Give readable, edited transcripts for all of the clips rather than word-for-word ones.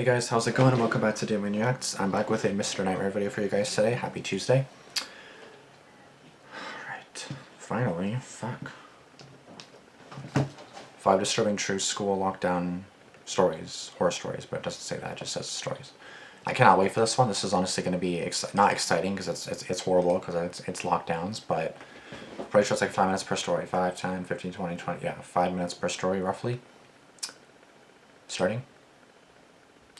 Hey guys, how's it going and welcome back to Damian Reacts. I'm back with a Mr. Nightmare video for you guys today. Happy Tuesday. Alright, finally, fuck. 5 disturbing true school lockdown stories, horror stories, but it doesn't say that, it just says stories. I cannot wait for this one. This is honestly going to be not exciting because it's horrible because it's lockdowns, but I'm pretty sure it's like 5 minutes per story. 5, 10, 15, 20, 20, yeah, 5 minutes per story roughly. Starting.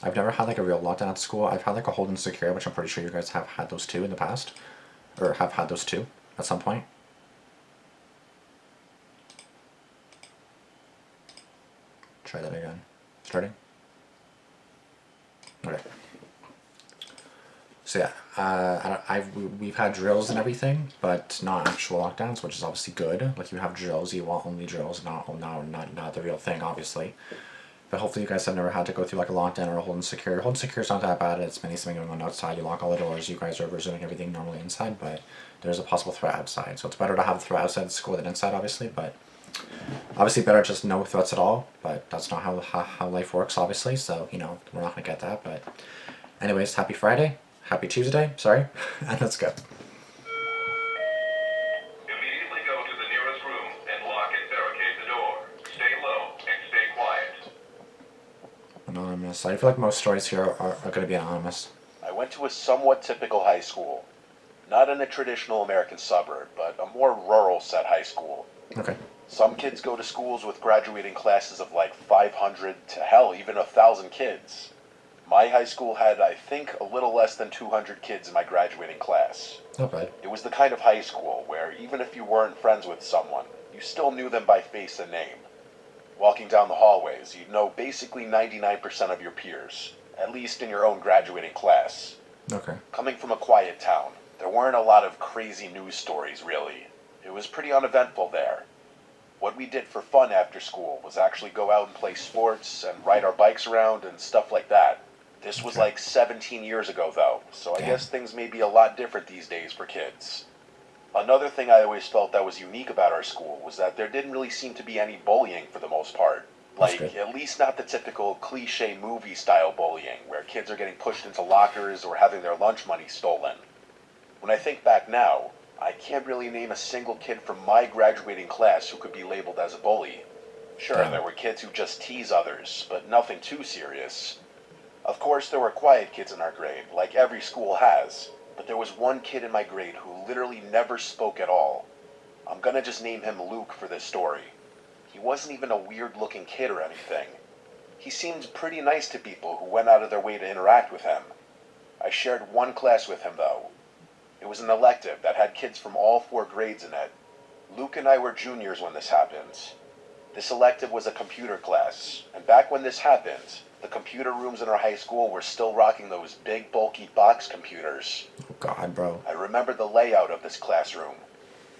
I've never had like a real lockdown at school. I've had like a hold and secure, which I'm pretty sure you guys have had those too in the past. Or have had those too at some point. Try that again. Starting. Okay. So yeah, we've had drills and everything, but not actual lockdowns, which is obviously good. Like you have drills, you want only drills, not the real thing, obviously. But hopefully you guys have never had to go through like a lockdown or a hold and secure. Hold and secure is not that bad. It's mainly something going on outside. You lock all the doors. You guys are resuming everything normally inside, but there's a possible threat outside. So it's better to have a threat outside the school than inside, obviously. But obviously better just no threats at all. But that's not how life works, obviously. So, you know, we're not going to get that. But anyways, happy Friday. Happy Tuesday. Sorry. And let's go. Anonymous. I feel like most stories here are going to be anonymous. I went to a somewhat typical high school. Not in a traditional American suburb, but a more rural set high school. Okay. Some kids go to schools with graduating classes of like 500 to hell, even 1,000 kids. My high school had, I think, a little less than 200 kids in my graduating class. Not bad. It was the kind of high school where even if you weren't friends with someone, you still knew them by face and name. Walking down the hallways, you'd know basically 99% of your peers, at least in your own graduating class. Okay. Coming from a quiet town, there weren't a lot of crazy news stories, really. It was pretty uneventful there. What we did for fun after school was actually go out and play sports and ride our bikes around and stuff like that. This was like 17 years ago, though, so I guess things may be a lot different these days for kids. Another thing I always felt that was unique about our school was that there didn't really seem to be any bullying for the most part. Like, at least not the typical cliche movie-style bullying, where kids are getting pushed into lockers or having their lunch money stolen. When I think back now, I can't really name a single kid from my graduating class who could be labeled as a bully. Sure, there were kids who just tease others, but nothing too serious. Of course, there were quiet kids in our grade, like every school has. But there was one kid in my grade who literally never spoke at all. I'm gonna just name him Luke for this story. He wasn't even a weird-looking kid or anything. He seemed pretty nice to people who went out of their way to interact with him. I shared one class with him, though. It was an elective that had kids from all 4 grades in it. Luke and I were juniors when this happened. This elective was a computer class, and back when this happened, the computer rooms in our high school were still rocking those big, bulky box computers. Oh God, bro. I remember the layout of this classroom.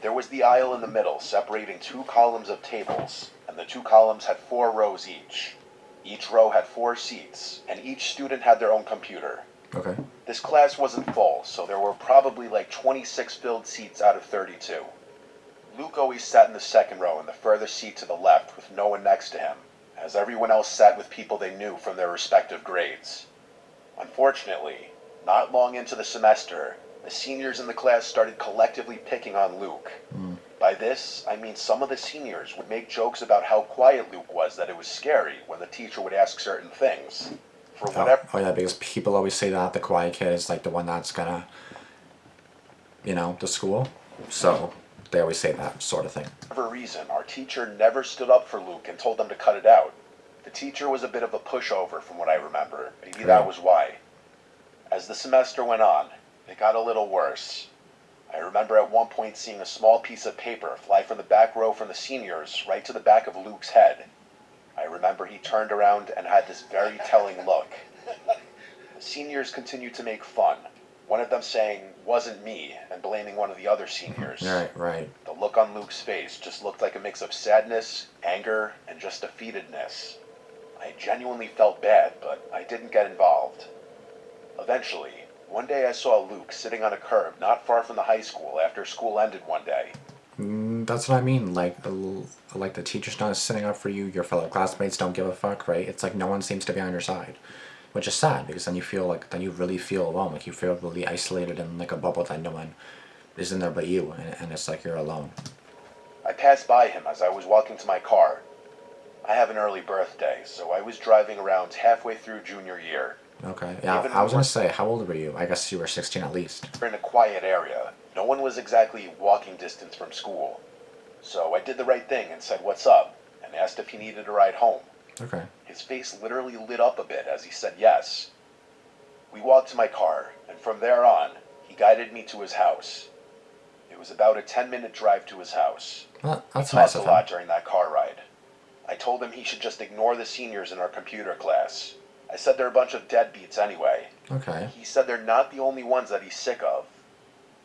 There was the aisle in the middle separating 2 columns of tables, and the 2 columns had 4 rows each. Each row had 4 seats, and each student had their own computer. Okay. This class wasn't full, so there were probably like 26 filled seats out of 32. Luke always sat in the second row in the furthest seat to the left with no one next to him, as everyone else sat with people they knew from their respective grades. Unfortunately, not long into the semester, the seniors in the class started collectively picking on Luke. By this, I mean some of the seniors would make jokes about how quiet Luke was that it was scary when the teacher would ask certain things. For whatever... Oh yeah, because people always say that the quiet kid is like the one that's gonna, you know, the school. So they always say that sort of thing. For whatever reason, our teacher never stood up for Luke and told them to cut it out. The teacher was a bit of a pushover from what I remember. Maybe that was why. As the semester went on, it got a little worse. I remember at one point seeing a small piece of paper fly from the back row from the seniors right to the back of Luke's head. I remember he turned around and had this very telling look. The seniors continued to make fun, one of them saying, "Wasn't me," and blaming one of the other seniors. Right. The look on Luke's face just looked like a mix of sadness, anger, and just defeatedness. I genuinely felt bad, but I didn't get involved. Eventually, one day I saw Luke sitting on a curb not far from the high school after school ended one day. That's what I mean, like the teacher's not sitting up for you, your fellow classmates don't give a fuck, right? It's like no one seems to be on your side. which is sad because then you feel like then you really feel alone, like you feel really isolated in like a bubble that no one is in there but you, and it's like you're alone. I passed by him as I was walking to my car. I have an early birthday, so I was driving around halfway through junior year. Okay, yeah, Given I we was were gonna say, how old were you? I guess you were 16 at least. in a quiet area, no one was exactly walking distance from school. So I did the right thing and said what's up, and asked if he needed a ride home. Okay. His face literally lit up a bit as he said yes. We walked to my car, and from there on, he guided me to his house. It was about a 10-minute drive to his house. Well, that's We nice talked of a lot him. during that car ride. I told him he should just ignore the seniors in our computer class. I said they're a bunch of deadbeats anyway. Okay. He said they're not the only ones that he's sick of.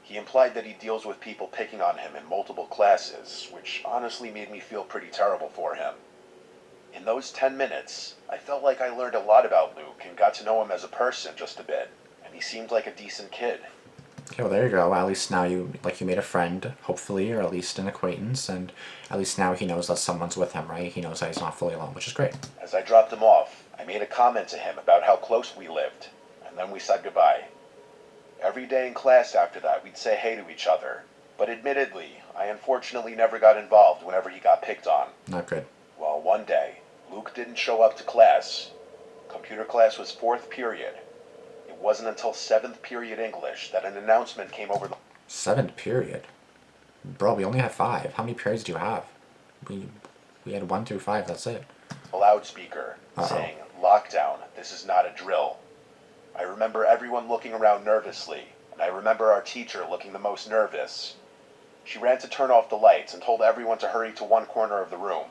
He implied that he deals with people picking on him in multiple classes, which honestly made me feel pretty terrible for him. In those 10 minutes, I felt like I learned a lot about Luke and got to know him as a person just a bit, and he seemed like a decent kid. Okay, well there you go. At least now you made a friend, hopefully, or at least an acquaintance, and at least now he knows that someone's with him, right? He knows that he's not fully alone, which is great. As I dropped him off, I made a comment to him about how close we lived, and then we said goodbye. Every day in class after that, we'd say hey to each other, but admittedly, I unfortunately never got involved whenever he got picked on. Not good. Well, one day, Luke didn't show up to class. Computer class was 4th period. It wasn't until 7th period English that an announcement came over the 7th period? Bro, we only have 5. How many periods do you have? We had 1 through 5, that's it. loudspeaker Uh-oh. saying, "Lockdown, this is not a drill." I remember everyone looking around nervously, and I remember our teacher looking the most nervous. She ran to turn off the lights and told everyone to hurry to one corner of the room.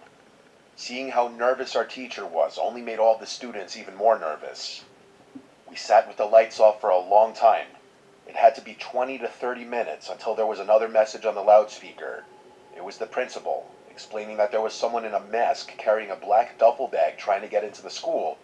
Seeing how nervous our teacher was only made all the students even more nervous. We sat with the lights off for a long time. It had to be 20 to 30 minutes until there was another message on the loudspeaker. It was the principal, explaining that there was someone in a mask carrying a black duffel bag trying to get into the school.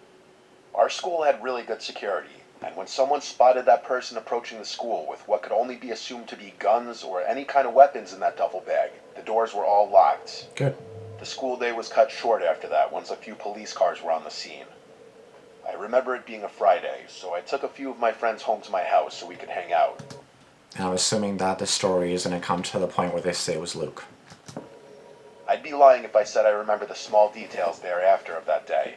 Our school had really good security, and when someone spotted that person approaching the school with what could only be assumed to be guns or any kind of weapons in that duffel bag, the doors were all locked. Good. The school day was cut short after that once a few police cars were on the scene. I remember it being a Friday, so I took a few of my friends home to my house so we could hang out. And I'm assuming that the story is going to come to the point where they say it was Luke. I'd be lying if I said I remember the small details thereafter of that day,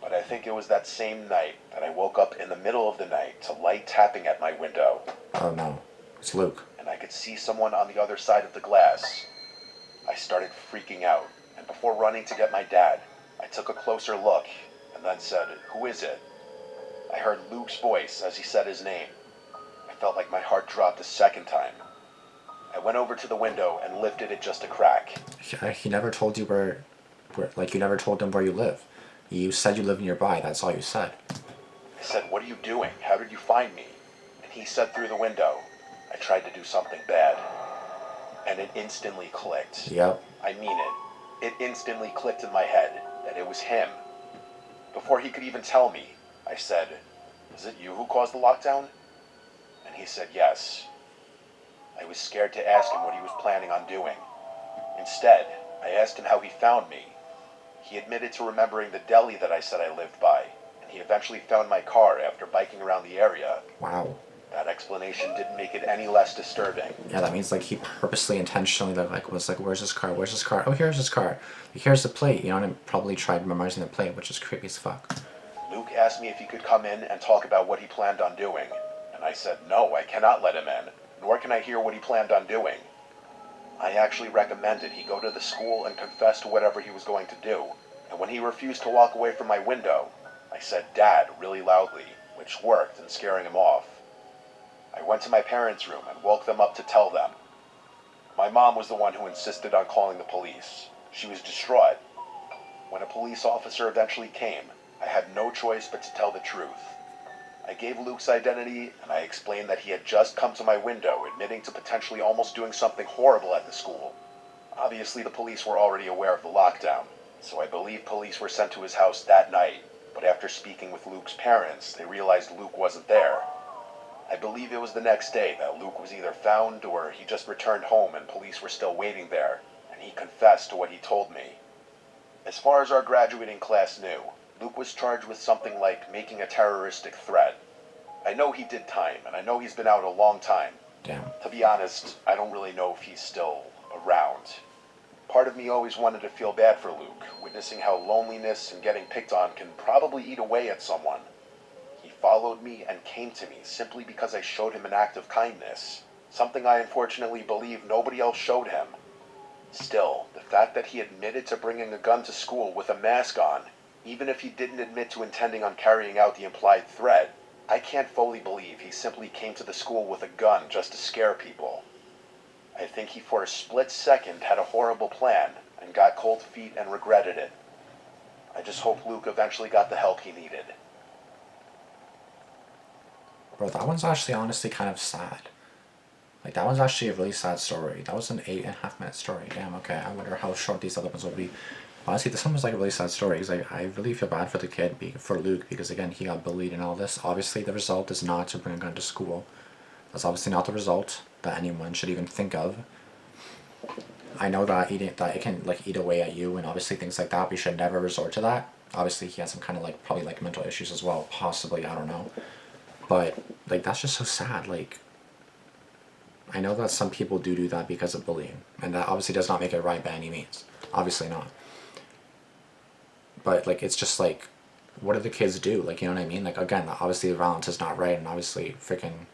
but I think it was that same night that I woke up in the middle of the night to light tapping at my window, Oh no. It's Luke. and I could see someone on the other side of the glass. I started freaking out, and before running to get my dad, I took a closer look and then said, "Who is it?" I heard Luke's voice as he said his name. I felt like my heart dropped a second time. I went over to the window and lifted it just a crack. He never told you like, you never told him where you live. You said you live nearby, that's all you said. I said, "What are you doing? How did you find me?" And he said through the window, "I tried to do something bad." And it instantly clicked. Yep. I mean it. It instantly clicked in my head that it was him. Before he could even tell me, I said, "Is it you who caused the lockdown?" And he said yes. I was scared to ask him what he was planning on doing. Instead, I asked him how he found me. He admitted to remembering the deli that I said I lived by, and he eventually found my car after biking around the area. Wow. That explanation didn't make it any less disturbing. Yeah, that means like he purposely, intentionally, was like, where's his car? Where's his car? Oh, here's his car. Here's the plate. You know, and probably tried memorizing the plate, which is creepy as fuck. Luke asked me if he could come in and talk about what he planned on doing, and I said, "No, I cannot let him in, nor can I hear what he planned on doing." I actually recommended he go to the school and confess to whatever he was going to do, and when he refused to walk away from my window, I said "Dad" really loudly, which worked in scaring him off. I went to my parents' room and woke them up to tell them. My mom was the one who insisted on calling the police. She was distraught. When a police officer eventually came, I had no choice but to tell the truth. I gave Luke's identity, and I explained that he had just come to my window admitting to potentially almost doing something horrible at the school. Obviously, the police were already aware of the lockdown, so I believe police were sent to his house that night, but after speaking with Luke's parents, they realized Luke wasn't there. I believe it was the next day that Luke was either found or he just returned home and police were still waiting there, and he confessed to what he told me. As far as our graduating class knew, Luke was charged with something like making a terroristic threat. I know he did time, and I know he's been out a long time. Damn. To be honest, I don't really know if he's still around. Part of me always wanted to feel bad for Luke, witnessing how loneliness and getting picked on can probably eat away at someone. He followed me and came to me simply because I showed him an act of kindness, something I unfortunately believe nobody else showed him. Still, the fact that he admitted to bringing a gun to school with a mask on, even if he didn't admit to intending on carrying out the implied threat, I can't fully believe he simply came to the school with a gun just to scare people. I think he for a split second had a horrible plan and got cold feet and regretted it. I just hope Luke eventually got the help he needed. Bro, that one's actually honestly kind of sad. Like, that one's actually a really sad story. That was an 8.5-minute story. Damn, okay, I wonder how short these other ones will be. Honestly, this one was like a really sad story, because I really feel bad for the kid, for Luke, because again, he got bullied and all this. Obviously, the result is not to bring a gun to school. That's obviously not the result that anyone should even think of. I know that it can like eat away at you and obviously things like that. We should never resort to that. Obviously, he has some kind of like probably like mental issues as well, possibly, I don't know. But like that's just so sad. Like, I know that some people do that because of bullying, and that obviously does not make it right by any means. Obviously not. But like it's just like, what do the kids do? Like, you know what I mean? Like, again, obviously the violence is not right, and obviously freaking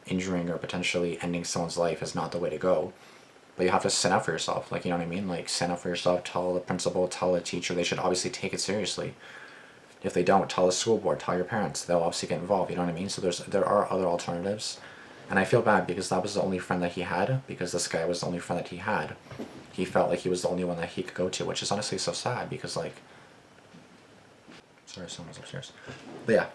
injuring or potentially ending someone's life is not the way to go. But you have to stand up for yourself. Like, you know what I mean? Like, stand up for yourself, tell the principal, tell the teacher. They should obviously take it seriously. If they don't, tell the school board, tell your parents. They'll obviously get involved, you know what I mean? So there are other alternatives. And I feel bad because that was the only friend that he had, because this guy was the only friend that he had. He felt like he was the only one that he could go to, which is honestly so sad because, like... Sorry, someone's upstairs. But yeah,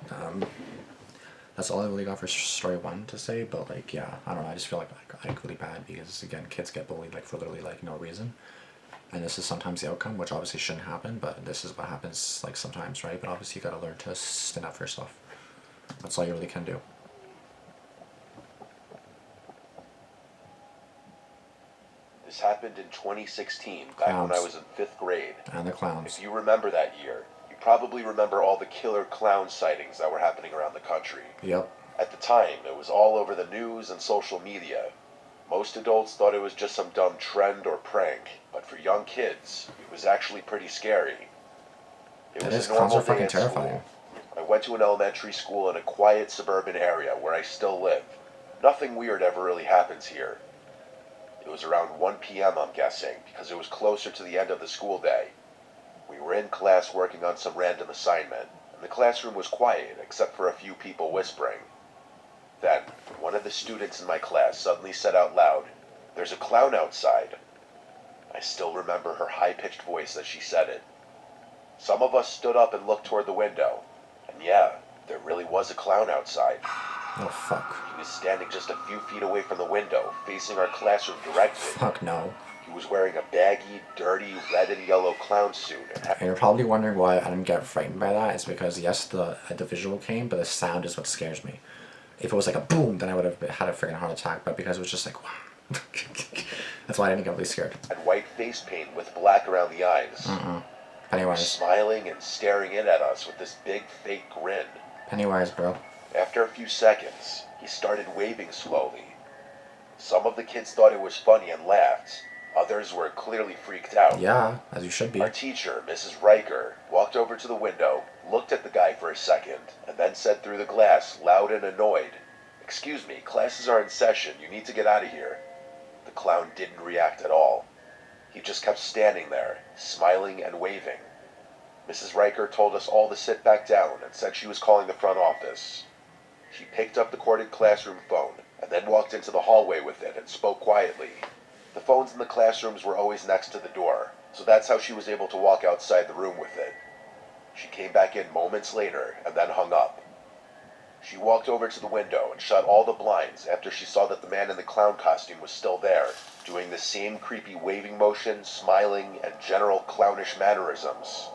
that's all I really got for story 1 to say, but like, yeah, I don't know, I just feel like really bad because, again, kids get bullied like for literally like no reason. And this is sometimes the outcome, which obviously shouldn't happen, but this is what happens like sometimes, right? But obviously you gotta learn to stand up for yourself. That's all you really can do. This happened in 2016, back when I was in 5th grade. And the clowns. If you remember that year, you probably remember all the killer clown sightings that were happening around the country. Yep. At the time, it was all over the news and social media. Most adults thought it was just some dumb trend or prank, but for young kids, it was actually pretty scary. It was a normal day at school. I went to an elementary school in a quiet suburban area where I still live. Nothing weird ever really happens here. It was around 1 p.m., I'm guessing, because it was closer to the end of the school day. We were in class working on some random assignment, and the classroom was quiet except for a few people whispering. Then, one of the students in my class suddenly said out loud, "There's a clown outside." I still remember her high-pitched voice as she said it. Some of us stood up and looked toward the window, and yeah, there really was a clown outside. Oh, fuck. He was standing just a few feet away from the window, facing our classroom directly. Fuck no. He was wearing a baggy, dirty, red and yellow clown suit. And you're probably wondering why I didn't get frightened by that. It's because, yes, the visual came, but the sound is what scares me. If it was like a boom, then I would have had a freaking heart attack. But because it was just like, wow. That's why I didn't get really scared. And white face paint with black around the eyes. Pennywise. Smiling and staring in at us with this big fake grin. Pennywise, bro. After a few seconds, he started waving slowly. Some of the kids thought it was funny and laughed. Others were clearly freaked out. Yeah, as you should be. Our teacher, Mrs. Riker, walked over to the window, looked at the guy for a second, and then said through the glass, loud and annoyed, "Excuse me, classes are in session. You need to get out of here." The clown didn't react at all. He just kept standing there, smiling and waving. Mrs. Riker told us all to sit back down and said she was calling the front office. She picked up the corded classroom phone and then walked into the hallway with it and spoke quietly. The phones in the classrooms were always next to the door, so that's how she was able to walk outside the room with it. She came back in moments later and then hung up. She walked over to the window and shut all the blinds after she saw that the man in the clown costume was still there, doing the same creepy waving motion, smiling, and general clownish mannerisms.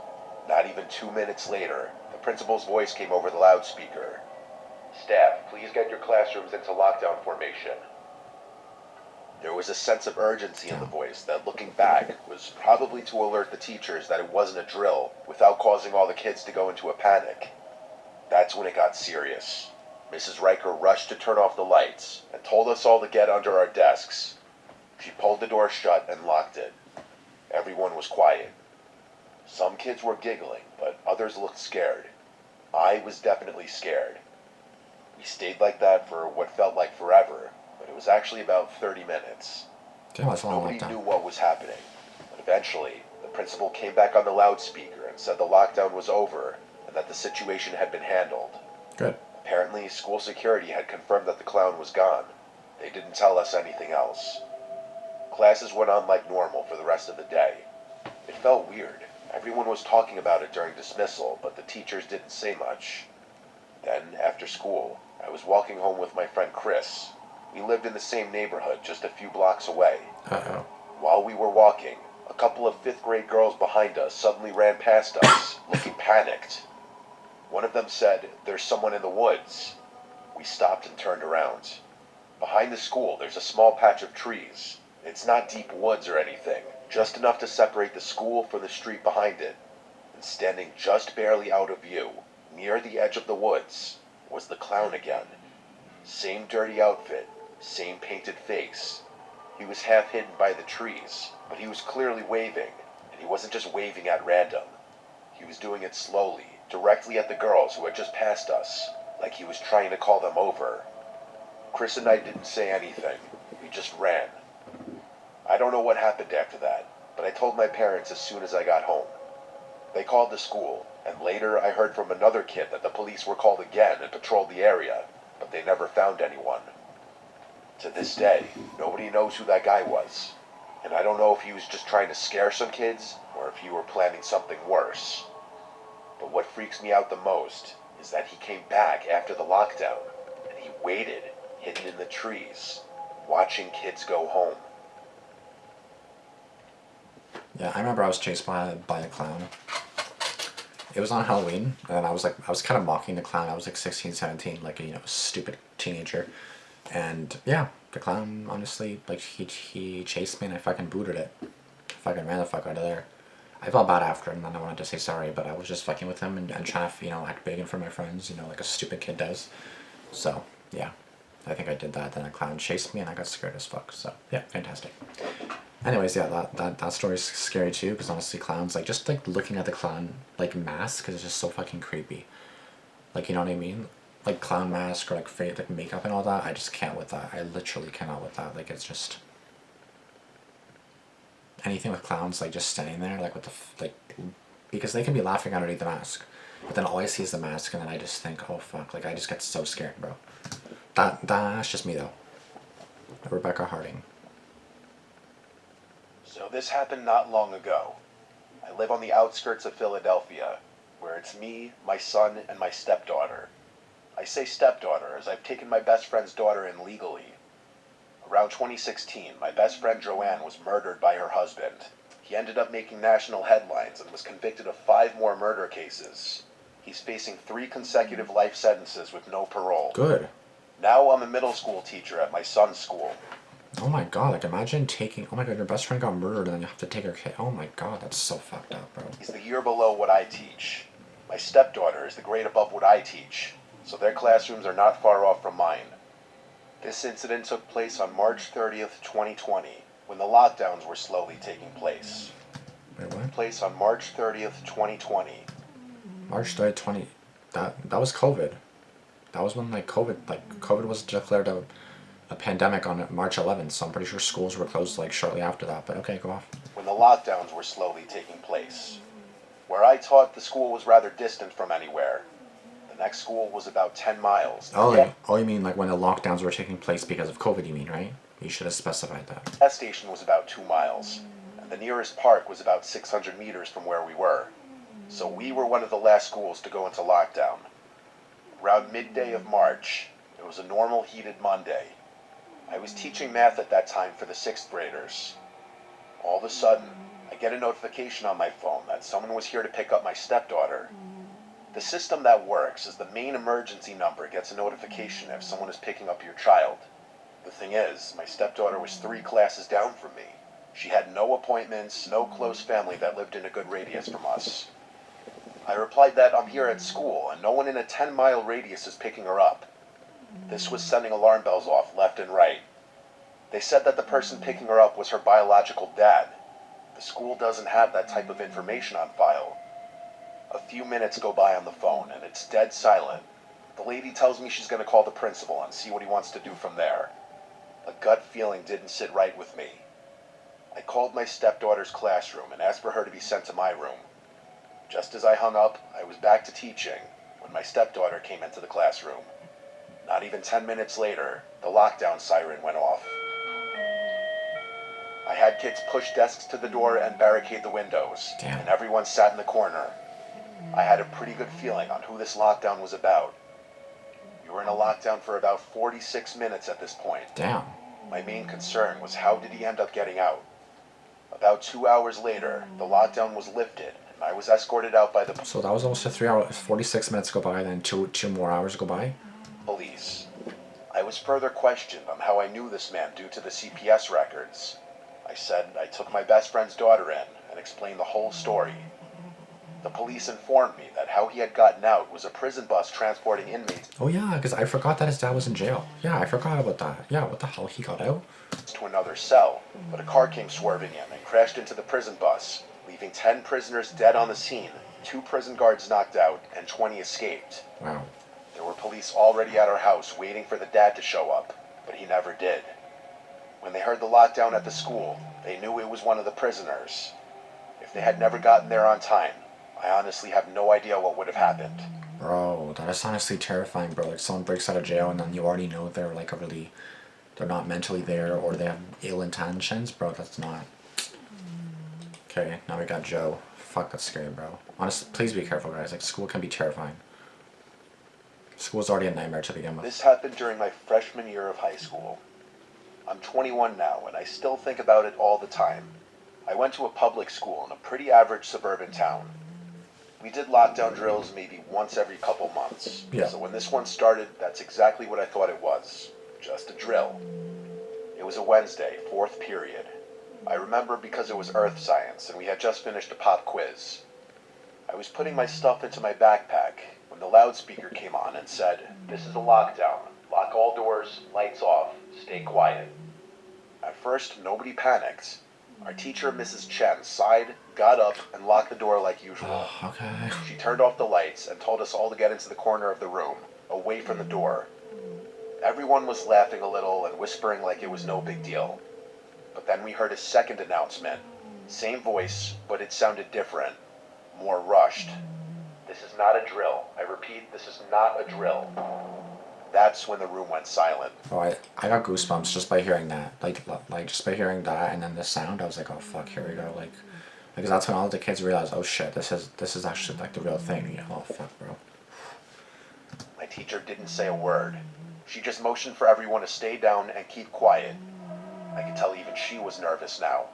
Not even 2 minutes later, the principal's voice came over the loudspeaker. "Staff, please get your classrooms into lockdown formation." There was a sense of urgency in the Damn. voice that, looking back, was probably to alert the teachers that it wasn't a drill without causing all the kids to go into a panic. That's when it got serious. Mrs. Riker rushed to turn off the lights and told us all to get under our desks. She pulled the door shut and locked it. Everyone was quiet. Some kids were giggling, but others looked scared. I was definitely scared. We stayed like that for what felt like forever, but it was actually about 30 minutes. Damn, that's a long Nobody lockdown. knew what was happening, but eventually, the principal came back on the loudspeaker and said the lockdown was over and that the situation had been handled. Good. Apparently, school security had confirmed that the clown was gone. They didn't tell us anything else. Classes went on like normal for the rest of the day. It felt weird. Everyone was talking about it during dismissal, but the teachers didn't say much. Then, after school, I was walking home with my friend Chris. We lived in the same neighborhood, just a few blocks away. Uh-oh. While we were walking, a couple of fifth-grade girls behind us suddenly ran past us, looking panicked. One of them said, "There's someone in the woods." We stopped and turned around. Behind the school, there's a small patch of trees. It's not deep woods or anything, just enough to separate the school from the street behind it. And standing just barely out of view, near the edge of the woods, was the clown again. Same dirty outfit, same painted face. He was half hidden by the trees, but he was clearly waving, and he wasn't just waving at random. He was doing it slowly, directly at the girls who had just passed us, like he was trying to call them over. Chris and I didn't say anything. We just ran. I don't know what happened after that, but I told my parents as soon as I got home. They called the school, and later I heard from another kid that the police were called again and patrolled the area, but they never found anyone. To this day, nobody knows who that guy was, and I don't know if he was just trying to scare some kids or if he were planning something worse. But what freaks me out the most is that he came back after the lockdown, and he waited, hidden in the trees, watching kids go home. Yeah, I remember I was chased by a clown. It was on Halloween, and I was kind of mocking the clown. I was like 16, 17, like a, stupid teenager. And yeah, the clown, honestly, like, he chased me and I fucking booted it. I fucking ran the fuck out of there. I felt bad after, and then I wanted to say sorry, but I was just fucking with him and trying to, act big in front of my friends, like a stupid kid does. So, yeah, I think I did that. Then a clown chased me and I got scared as fuck. So, yeah, fantastic. Anyways, yeah, that story's scary too, because honestly, clowns, like, just, like, looking at the clown, like, mask is just so fucking creepy. Like, you know what I mean? Like, clown mask or, like makeup and all that, I just can't with that. I literally cannot with that. Like, it's just... anything with clowns, like, just standing there, like, with the, because they can be laughing underneath the mask. But then all I see is the mask, and then I just think, oh, fuck, like, I just get so scared, bro. That's just me, though. Rebecca Harding. So this happened not long ago. I live on the outskirts of Philadelphia, where it's me, my son, and my stepdaughter. I say stepdaughter as I've taken my best friend's daughter in legally. Around 2016, my best friend Joanne was murdered by her husband. He ended up making national headlines and was convicted of 5 more murder cases. He's facing 3 consecutive life sentences with no parole. Good. Now I'm a middle school teacher at my son's school. Oh my god, like, imagine taking... oh my god, your best friend got murdered and then you have to take her kid. Oh my god, that's so fucked up, bro. He's the year below what I teach. My stepdaughter is the grade above what I teach, so their classrooms are not far off from mine. This incident took place on March 30th, 2020, when the lockdowns were slowly taking place. Wait, what? Place on March 30th, 2020. March 3rd, 20... that was COVID. That was when, COVID was declared a pandemic on March 11th, so I'm pretty sure schools were closed, shortly after that, but okay, go off. When the lockdowns were slowly taking place. Where I taught, the school was rather distant from anywhere. The next school was about 10 miles. Oh, you mean, when the lockdowns were taking place because of COVID, you mean, right? You should have specified that. The gas station was about 2 miles, and the nearest park was about 600 meters from where we were. So we were one of the last schools to go into lockdown. Around midday of March, it was a normal heated Monday. I was teaching math at that time for the 6th graders. All of a sudden, I get a notification on my phone that someone was here to pick up my stepdaughter. The system that works is the main emergency number gets a notification if someone is picking up your child. The thing is, my stepdaughter was 3 classes down from me. She had no appointments, no close family that lived in a good radius from us. I replied that I'm here at school and no one in a 10-mile radius is picking her up. This was sending alarm bells off left and right. They said that the person picking her up was her biological dad. The school doesn't have that type of information on file. A few minutes go by on the phone and it's dead silent. The lady tells me she's going to call the principal and see what he wants to do from there. A gut feeling didn't sit right with me. I called my stepdaughter's classroom and asked for her to be sent to my room. Just as I hung up, I was back to teaching when my stepdaughter came into the classroom. Not even 10 minutes later, the lockdown siren went off. I had kids push desks to the door and barricade the windows, Damn. and everyone sat in the corner. I had a pretty good feeling on who this lockdown was about. We were in a lockdown for about 46 minutes at this point. Damn. My main concern was how did he end up getting out? About 2 hours later, the lockdown was lifted, and I was escorted out by the So that was almost a 3 hour, 46 minutes go by, then two more hours go by? police. I was further questioned on how I knew this man due to the CPS records. I said I took my best friend's daughter in and explained the whole story. The police informed me that how he had gotten out was a prison bus transporting inmates Oh yeah, because I forgot that his dad was in jail. Yeah, I forgot about that. Yeah, what the hell, he got out? to another cell, but a car came swerving in and crashed into the prison bus, leaving 10 prisoners dead on the scene, 2 prison guards knocked out, and 20 escaped. Wow. There were police already at our house waiting for the dad to show up, but he never did. When they heard the lockdown at the school, they knew it was one of the prisoners. If they had never gotten there on time, I honestly have no idea what would have happened. Bro, that is honestly terrifying, bro. Like, someone breaks out of jail and then you already know they're like they're not mentally there or they have ill intentions. Bro, that's not. Okay, now we got Joe. Fuck, that's scary, bro. Honestly, please be careful, guys. Like, school can be terrifying. School's already a nightmare to begin with. This happened during my freshman year of high school. I'm 21 now, and I still think about it all the time. I went to a public school in a pretty average suburban town. We did lockdown drills maybe once every couple months. Yeah. So when this one started, that's exactly what I thought it was. Just a drill. It was a Wednesday, 4th period. I remember because it was earth science, and we had just finished a pop quiz. I was putting my stuff into my backpack when the loudspeaker came on and said, "This is a lockdown. Lock all doors, lights off, stay quiet." At first, nobody panicked. Our teacher, Mrs. Chen, sighed, got up, and locked the door like usual. Oh, okay. She turned off the lights and told us all to get into the corner of the room, away from the door. Everyone was laughing a little and whispering like it was no big deal. But then we heard a second announcement. Same voice, but it sounded different. More rushed. "This is not a drill. I repeat, this is not a drill." That's when the room went silent. Oh, I got goosebumps just by hearing that. Like just by hearing that and then the sound, I was like, oh fuck, here we go. Like, because that's when all the kids realized, oh shit, this is actually like the real thing. Yeah, oh fuck, bro. My teacher didn't say a word. She just motioned for everyone to stay down and keep quiet. I could tell even she was nervous now.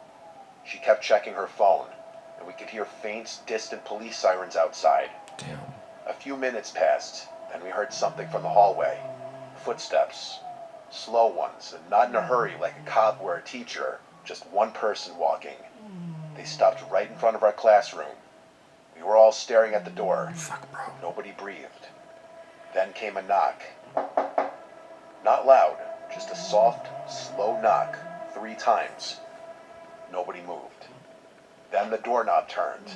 She kept checking her phone, and we could hear faint, distant police sirens outside. Damn. A few minutes passed, then we heard something from the hallway. Footsteps. Slow ones, and not in a hurry like a cop or a teacher, just one person walking. They stopped right in front of our classroom. We were all staring at the door. Fuck, bro. Nobody breathed. Then came a knock. Not loud, just a soft, slow knock, 3 times. Nobody moved. Then the doorknob turned.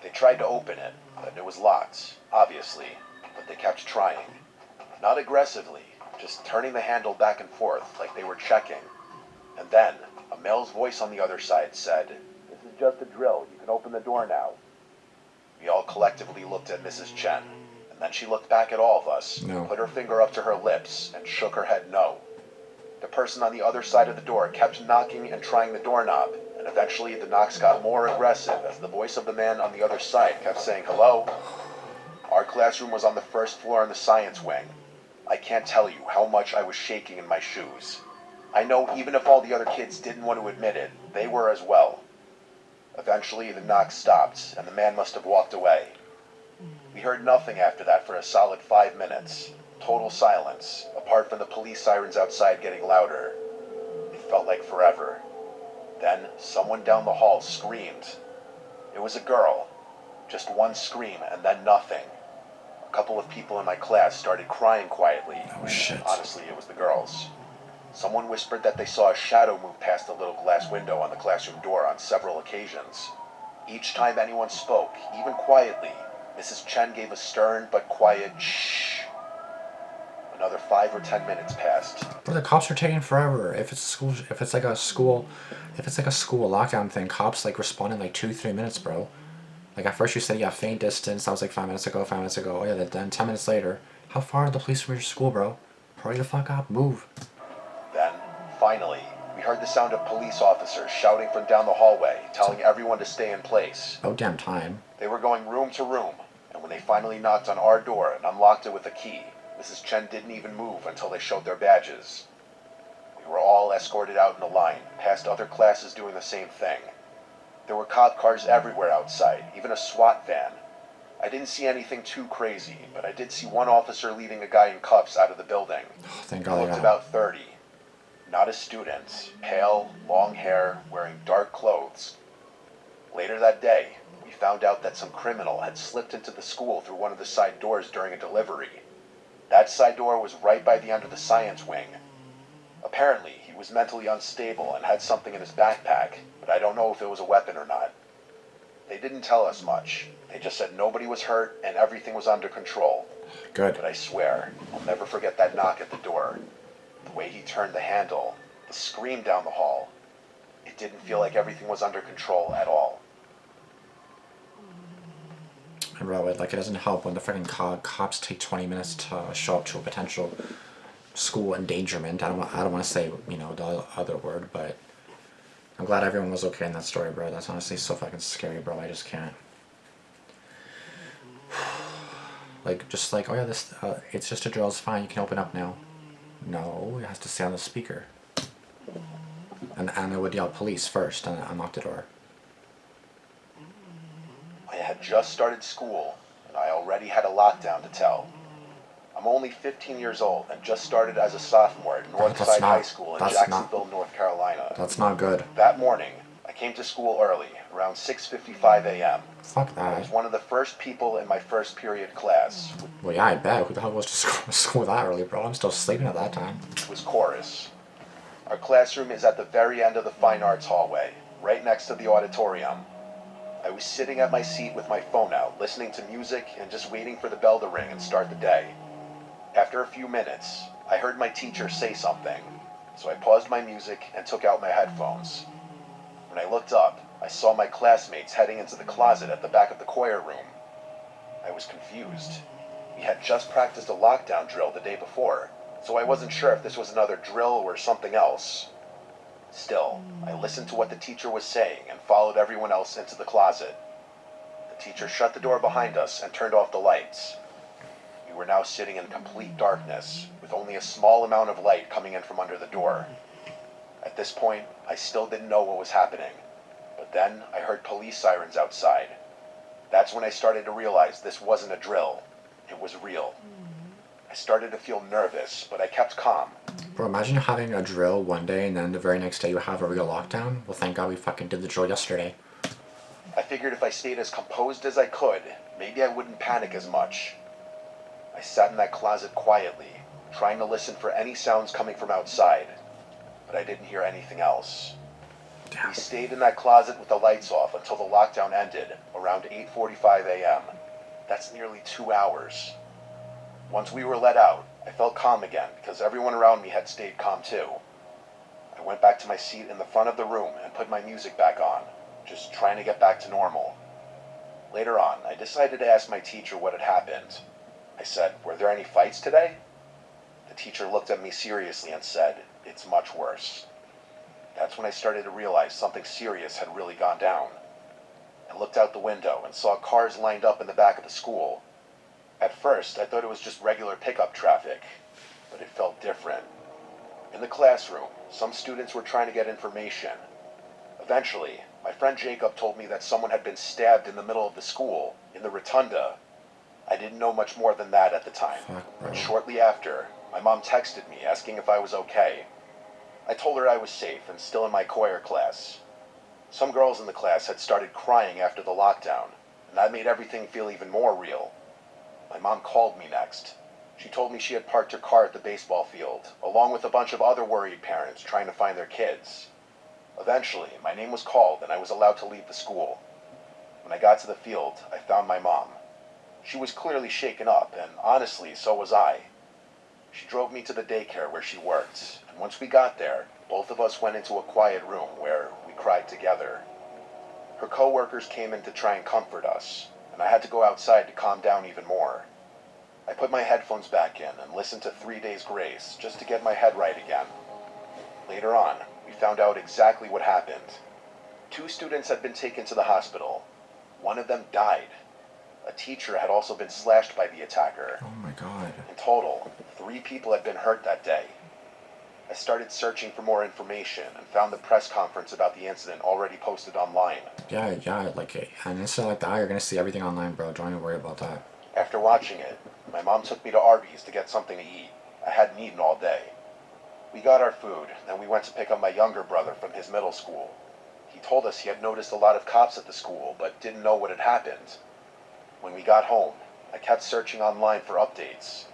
They tried to open it, but it was locked, obviously, but they kept trying. Not aggressively, just turning the handle back and forth like they were checking. And then, a male's voice on the other side said, "This is just a drill. You can open the door now." We all collectively looked at Mrs. Chen, and then she looked back at all of us, No. put her finger up to her lips, and shook her head no. The person on the other side of the door kept knocking and trying the doorknob, and eventually the knocks got more aggressive as the voice of the man on the other side kept saying hello. Our classroom was on the first floor in the science wing. I can't tell you how much I was shaking in my shoes. I know even if all the other kids didn't want to admit it, they were as well. Eventually the knock stopped, and the man must have walked away. We heard nothing after that for a solid 5 minutes. Total silence, apart from the police sirens outside getting louder. It felt like forever. Then, someone down the hall screamed. It was a girl. Just one scream and then nothing. A couple of people in my class started crying quietly. Oh shit. Honestly, it was the girls. Someone whispered that they saw a shadow move past the little glass window on the classroom door on several occasions. Each time anyone spoke, even quietly, Mrs. Chen gave a stern but quiet shh. Another 5 or 10 minutes passed. Bro, the cops are taking forever. If it's school, if it's like a school lockdown thing, cops like respond in like 2-3 minutes, bro. Like at first you said, yeah, faint distance. That was like 5 minutes ago. 5 minutes ago. Oh yeah, then 10 minutes later. How far are the police from your school, bro? Hurry the fuck up. Move. Then, finally, we heard the sound of police officers shouting from down the hallway, telling everyone to stay in place. Oh damn time. They were going room to room, and when they finally knocked on our door and unlocked it with a key, Mrs. Chen didn't even move until they showed their badges. We were all escorted out in a line, past other classes doing the same thing. There were cop cars everywhere outside, even a SWAT van. I didn't see anything too crazy, but I did see one officer leading a guy in cuffs out of the building. Oh, thank He God. looked about 30. Not a student. Pale, long hair, wearing dark clothes. Later that day, we found out that some criminal had slipped into the school through one of the side doors during a delivery. That side door was right by the end of the science wing. Apparently, he was mentally unstable and had something in his backpack, but I don't know if it was a weapon or not. They didn't tell us much. They just said nobody was hurt and everything was under control. Good. But I swear, I'll never forget that knock at the door. The way he turned the handle, the scream down the hall. It didn't feel like everything was under control at all. And bro, it doesn't help when the freaking cops take 20 minutes to show up to a potential school endangerment. I don't want to say, you know, the other word, but I'm glad everyone was okay in that story, bro. That's honestly so fucking scary, bro. I just can't. Like, just like, oh yeah, this, it's just a drill, it's fine, you can open up now. No, it has to stay on the speaker. And I would yell police first and unlock the door. I had just started school, and I already had a lockdown to tell. I'm only 15 years old and just started as a sophomore at Northside High School in Jacksonville, North Carolina. That's not good. That morning, I came to school early, around 6:55 a.m. Fuck I was that. one of the first people in my first period class. Well, yeah, I bet. Who the hell goes to school that early, bro? I'm still sleeping at that time. It was chorus. Our classroom is at the very end of the fine arts hallway, right next to the auditorium. I was sitting at my seat with my phone out, listening to music and just waiting for the bell to ring and start the day. After a few minutes, I heard my teacher say something, so I paused my music and took out my headphones. When I looked up, I saw my classmates heading into the closet at the back of the choir room. I was confused. We had just practiced a lockdown drill the day before, so I wasn't sure if this was another drill or something else. Still, I listened to what the teacher was saying and followed everyone else into the closet. The teacher shut the door behind us and turned off the lights. We were now sitting in complete darkness, with only a small amount of light coming in from under the door. At this point, I still didn't know what was happening, but then I heard police sirens outside. That's when I started to realize this wasn't a drill. It was real. I started to feel nervous, but I kept calm. Bro, imagine having a drill one day and then the very next day you have a real lockdown. Well, thank God we fucking did the drill yesterday. I figured if I stayed as composed as I could, maybe I wouldn't panic as much. I sat in that closet quietly, trying to listen for any sounds coming from outside, but I didn't hear anything else. Damn. We stayed in that closet with the lights off until the lockdown ended, around 8:45 a.m. That's nearly 2 hours. Once we were let out, I felt calm again because everyone around me had stayed calm too. I went back to my seat in the front of the room and put my music back on, just trying to get back to normal. Later on, I decided to ask my teacher what had happened. I said, "Were there any fights today?" The teacher looked at me seriously and said, "It's much worse." That's when I started to realize something serious had really gone down. I looked out the window and saw cars lined up in the back of the school. At first, I thought it was just regular pickup traffic, but it felt different. In the classroom, some students were trying to get information. Eventually, my friend Jacob told me that someone had been stabbed in the middle of the school, in the rotunda. I didn't know much more than that at the time, Fuck, bro. but shortly after, my mom texted me asking if I was okay. I told her I was safe and still in my choir class. Some girls in the class had started crying after the lockdown, and that made everything feel even more real. My mom called me next. She told me she had parked her car at the baseball field, along with a bunch of other worried parents trying to find their kids. Eventually, my name was called and I was allowed to leave the school. When I got to the field, I found my mom. She was clearly shaken up, and honestly, so was I. She drove me to the daycare where she worked, and once we got there, both of us went into a quiet room where we cried together. Her co-workers came in to try and comfort us, and I had to go outside to calm down even more. I put my headphones back in and listened to 3 Days Grace just to get my head right again. Later on, we found out exactly what happened. 2 students had been taken to the hospital. One of them died. A teacher had also been slashed by the attacker. Oh my god. In total, 3 people had been hurt that day. I started searching for more information and found the press conference about the incident already posted online. Yeah, like an incident like that, you're gonna see everything online, bro. Don't even worry about that. After watching it, my mom took me to Arby's to get something to eat. I hadn't eaten all day. We got our food, then we went to pick up my younger brother from his middle school. He told us he had noticed a lot of cops at the school, but didn't know what had happened. When we got home, I kept searching online for updates.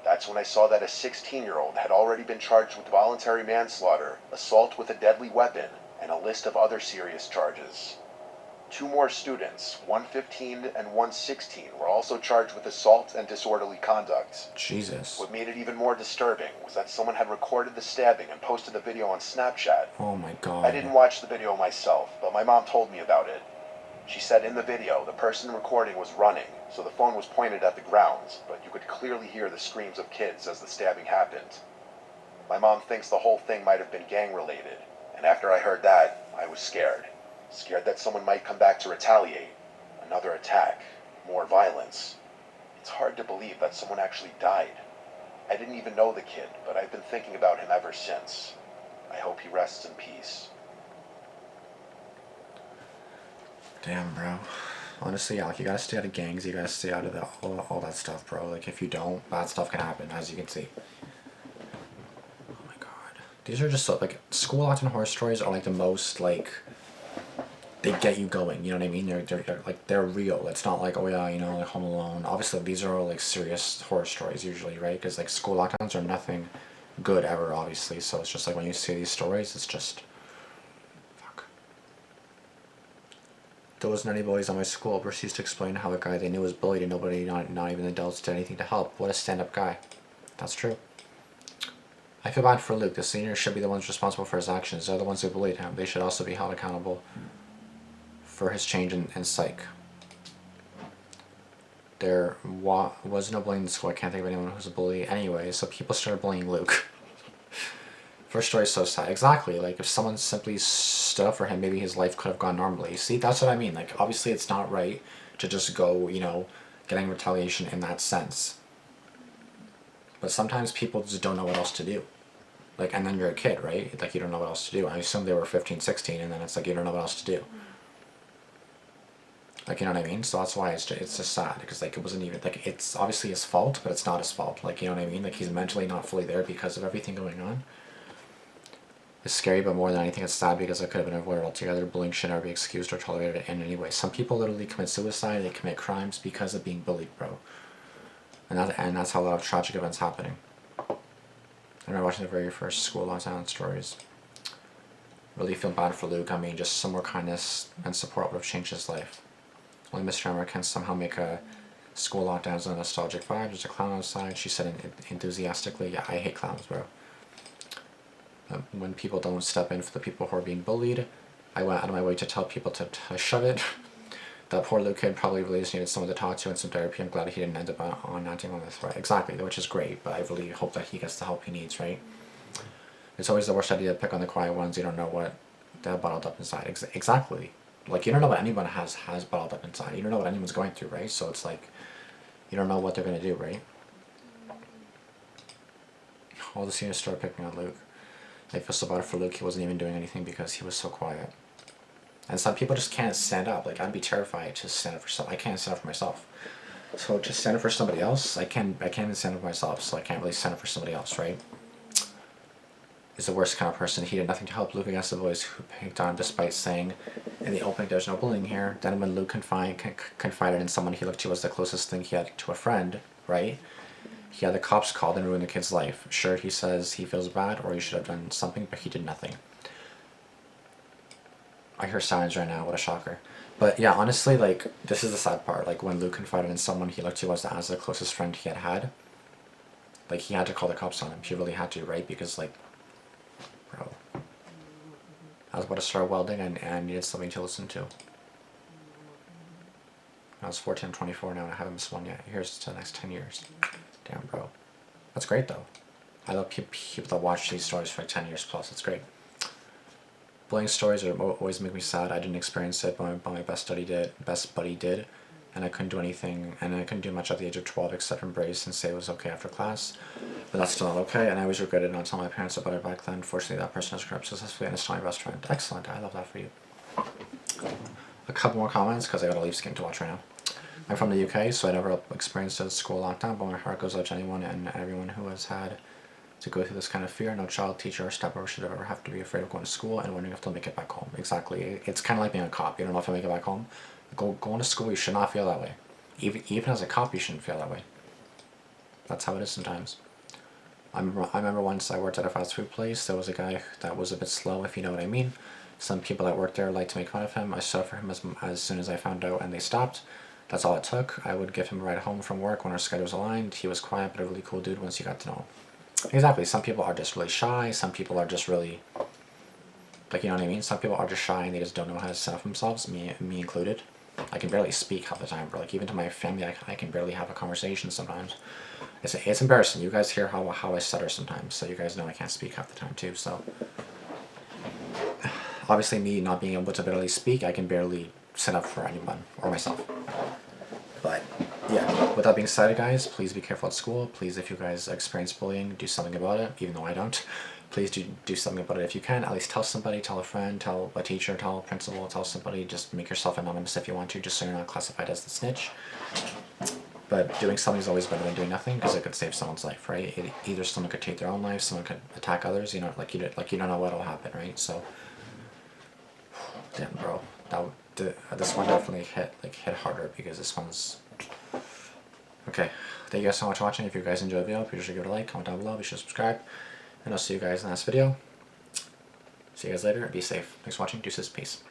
That's when I saw that a 16-year-old had already been charged with voluntary manslaughter, assault with a deadly weapon, and a list of other serious charges. 2 more students, one 15 and one 16, were also charged with assault and disorderly conduct. Jesus. What made it even more disturbing was that someone had recorded the stabbing and posted the video on Snapchat. Oh my god. I didn't watch the video myself, but my mom told me about it. She said in the video the person recording was running, so the phone was pointed at the ground, but you could clearly hear the screams of kids as the stabbing happened. My mom thinks the whole thing might have been gang-related, and after I heard that, I was scared. Scared that someone might come back to retaliate. Another attack. More violence. It's hard to believe that someone actually died. I didn't even know the kid, but I've been thinking about him ever since. I hope he rests in peace. Damn, bro. Honestly, yeah, like, you gotta stay out of gangs, you gotta stay out of all that stuff, bro. Like, if you don't, bad stuff can happen, as you can see. Oh my god. These are just so, like, school lockdown horror stories are, like, the most, like, they get you going, you know what I mean? They're real. It's not like, oh yeah, you know, like Home Alone. Obviously, these are all, like, serious horror stories usually, right? Because, like, school lockdowns are nothing good ever, obviously. So it's just like when you see these stories, it's just... Fuck. There wasn't any bullies at my school. Bruce used to explain how a guy they knew was bullied and nobody, not even adults, did anything to help. What a stand-up guy. That's true. I feel bad for Luke. The seniors should be the ones responsible for his actions. They're the ones who bullied him. They should also be held accountable for his change in psych. There was no bullying in school. I can't think of anyone who's a bully anyway, so people started bullying Luke. First story is so sad. Exactly, like if someone simply stood up for him, maybe his life could have gone normally. See, that's what I mean. Like, obviously it's not right to just go, you know, getting retaliation in that sense. But sometimes people just don't know what else to do. Like, and then you're a kid, right? Like, you don't know what else to do. I assume they were 15, 16, and then it's like you don't know what else to do. Like, you know what I mean? So that's why it's just sad, because, like, it wasn't even, like, it's obviously his fault, but it's not his fault. Like, you know what I mean? Like, he's mentally not fully there because of everything going on. It's scary, but more than anything, it's sad because it could have been avoided altogether. Bullying should never be excused or tolerated in any way. Some people literally commit suicide, they commit crimes because of being bullied, bro. And that's how a lot of tragic events happening. I remember watching the very first school lockdown stories. Really feel bad for Luke. I mean, just some more kindness and support would have changed his life. Only Mr. Hammer can somehow make a school lockdowns a nostalgic vibe. There's a clown outside, she said enthusiastically. Yeah, I hate clowns, bro. When people don't step in for the people who are being bullied, I went out of my way to tell people to shove it. That poor little kid probably really just needed someone to talk to and some therapy. I'm glad he didn't end up on acting on this, right? Exactly, which is great, but I really hope that he gets the help he needs, right? It's always the worst idea to pick on the quiet ones. You don't know what they have bottled up inside. Exactly. Like, you don't know what anyone has bottled up inside. You don't know what anyone's going through, right? So it's like, you don't know what they're going to do, right? All the seniors started picking on Luke. I feel so bad for Luke. He wasn't even doing anything because he was so quiet. And some people just can't stand up. Like, I'd be terrified to stand up for something. I can't stand up for myself. So just stand up for somebody else. I can't even stand up for myself, so I can't really stand up for somebody else, right? Is the worst kind of person. He did nothing to help Luke against the boys who picked on him despite saying in the opening there's no bullying here. Then when Luke confided in someone he looked to as the closest thing he had to a friend, right? He had the cops called and ruined the kid's life. Sure, he says he feels bad or he should have done something, but he did nothing. I hear sirens right now, what a shocker. But yeah, honestly, like, this is the sad part. Like, when Luke confided in someone he looked to as the closest friend he had, like, he had to call the cops on him. He really had to, right? Because, like, bro, I was about to start welding and I needed something to listen to. I was 14, I'm 24 now and I haven't missed one yet. Here's to the next 10 years. Damn, bro. That's great, though. I love people that watch these stories for like 10 years plus. It's great. Bullying stories always make me sad. I didn't experience it, but my best buddy did, and I couldn't do anything, and I couldn't do much at the age of 12 except embrace and say it was okay after class. But that's still not okay, and I always regretted not telling my parents about it back then. Fortunately, that person has grown up successfully and is still my best friend. Excellent. I love that for you. A couple more comments because I got a Leafs game to watch right now. I'm from the UK, so I never experienced a school lockdown, but my heart goes out to anyone and everyone who has had to go through this kind of fear. No child, teacher, or step over should ever have to be afraid of going to school and wondering if they'll make it back home. Exactly. It's kind of like being a cop. You don't know if you'll make it back home. Going to school, you should not feel that way. Even as a cop, you shouldn't feel that way. That's how it is sometimes. I remember once I worked at a fast food place. There was a guy that was a bit slow, if you know what I mean. Some people that worked there liked to make fun of him. I stood up for him as soon as I found out, and they stopped. That's all it took. I would give him a ride home from work when our schedules aligned. He was quiet, but a really cool dude once you got to know him. Exactly. Some people are just really shy. Some people are just really, like, you know what I mean? Some people are just shy and they just don't know how to stand up for themselves, me included. I can barely speak half the time, bro. Like, even to my family, I can barely have a conversation sometimes. It's embarrassing. You guys hear how I stutter sometimes, so you guys know I can't speak half the time too, so. Obviously, me not being able to barely speak, I can barely stand up for anyone or myself. But yeah, with that being said, guys, please be careful at school. Please, if you guys experience bullying, do something about it, even though I don't. Please do something about it if you can. At least tell somebody, tell a friend, tell a teacher, tell a principal, tell somebody. Just make yourself anonymous if you want to, just so you're not classified as the snitch. But doing something is always better than doing nothing, because it could save someone's life, right? Either someone could take their own life, someone could attack others, you know, like you don't know what'll happen, right? So, damn, bro, this one definitely hit harder because this one's. Okay, thank you guys so much for watching. If you guys enjoyed the video, be sure to give it a like, comment down below, be sure to subscribe, and I'll see you guys in the next video. See you guys later, and be safe. Thanks for watching, deuces, peace.